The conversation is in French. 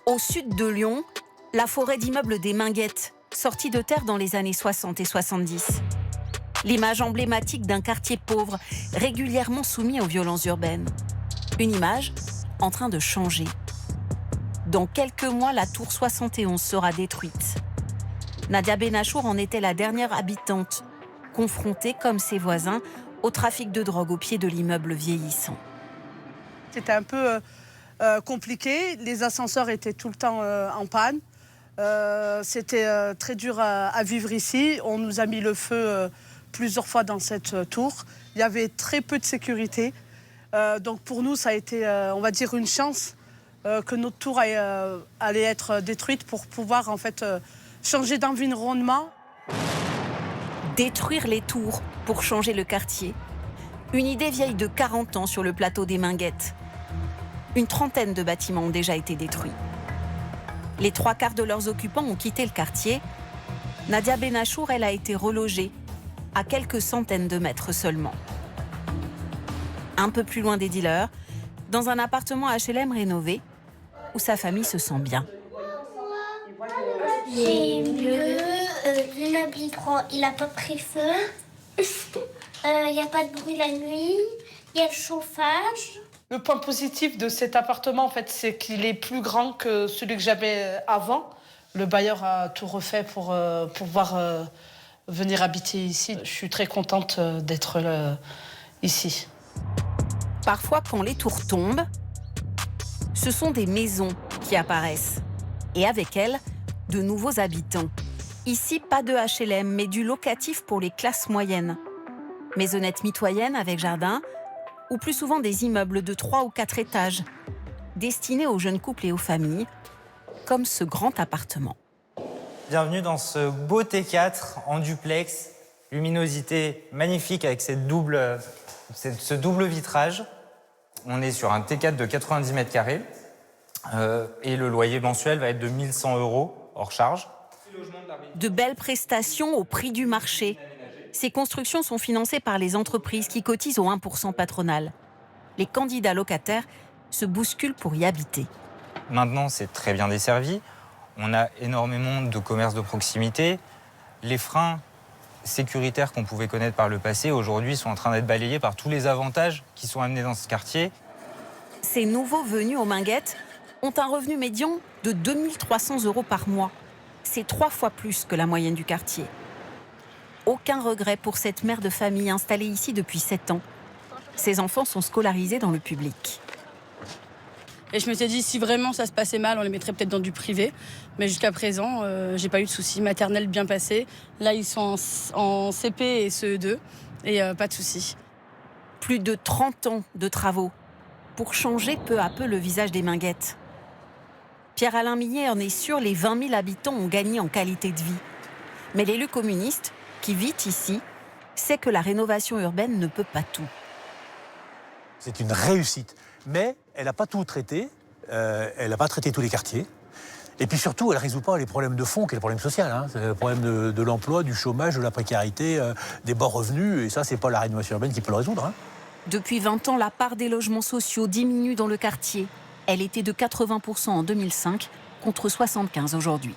Au sud de Lyon, la forêt d'immeubles des Minguettes, sortie de terre dans les années 60 et 70. L'image emblématique d'un quartier pauvre, régulièrement soumis aux violences urbaines. Une image en train de changer. Dans quelques mois, la tour 71 sera détruite. Nadia Benachour en était la dernière habitante, confrontée, comme ses voisins, au trafic de drogue au pied de l'immeuble vieillissant. C'était un peu compliqué. Les ascenseurs étaient tout le temps en panne. C'était très dur à vivre ici. On nous a mis le feu plusieurs fois dans cette tour. Il y avait très peu de sécurité. Donc pour nous, ça a été, on va dire, une chance que notre tour allait être détruite pour pouvoir en fait changer d'environnement. Détruire les tours pour changer le quartier. Une idée vieille de 40 ans sur le plateau des Minguettes. Une trentaine de bâtiments ont déjà été détruits. Les 3/4 de leurs occupants ont quitté le quartier. Nadia Benachour, elle, a été relogée à quelques centaines de mètres seulement. Un peu plus loin des dealers, dans un appartement HLM rénové, où sa famille se sent bien. C'est mieux, l'immeuble il n'a pas pris feu, il n'y a pas de bruit la nuit, il y a le chauffage. Le point positif de cet appartement, en fait, c'est qu'il est plus grand que celui que j'avais avant. Le bailleur a tout refait pour pouvoir venir habiter ici. Je suis très contente d'être ici. Parfois, quand les tours tombent, ce sont des maisons qui apparaissent. Et avec elles, de nouveaux habitants. Ici, pas de HLM, mais du locatif pour les classes moyennes. Maisonnettes mitoyennes avec jardin, ou plus souvent des immeubles de 3 ou 4 étages, destinés aux jeunes couples et aux familles, comme ce grand appartement. Bienvenue dans ce beau T4 en duplex, luminosité magnifique avec ce double vitrage. On est sur un T4 de 90 mètres carrés et le loyer mensuel va être de 1 100 € hors charge. De belles prestations au prix du marché. Ces constructions sont financées par les entreprises qui cotisent au 1% patronal. Les candidats locataires se bousculent pour y habiter. Maintenant, c'est très bien desservi. On a énormément de commerces de proximité. Les freins sécuritaires qu'on pouvait connaître par le passé, aujourd'hui, sont en train d'être balayés par tous les avantages qui sont amenés dans ce quartier. Ces nouveaux venus aux Minguettes ont un revenu médian de 2 300 € par mois. C'est 3 fois plus que la moyenne du quartier. Aucun regret pour cette mère de famille installée ici depuis 7 ans. Ses enfants sont scolarisés dans le public. Et je me suis dit, si vraiment ça se passait mal, on les mettrait peut-être dans du privé. Mais jusqu'à présent, j'ai pas eu de soucis. Maternelle bien passée. Là, ils sont en CP et CE2 et pas de soucis. Plus de 30 ans de travaux pour changer peu à peu le visage des Minguettes. Pierre-Alain Millet en est sûr, les 20 000 habitants ont gagné en qualité de vie. Mais l'élu communiste, qui vit ici, sait que la rénovation urbaine ne peut pas tout. C'est une réussite, mais elle n'a pas tout traité, elle n'a pas traité tous les quartiers. Et puis surtout, elle ne résout pas les problèmes de fond, qui est le problème social. C'est le problème de l'emploi, du chômage, de la précarité, des bas revenus. Et ça, ce n'est pas la rénovation urbaine qui peut le résoudre. Depuis 20 ans, la part des logements sociaux diminue dans le quartier. Elle était de 80% en 2005 contre 75% aujourd'hui.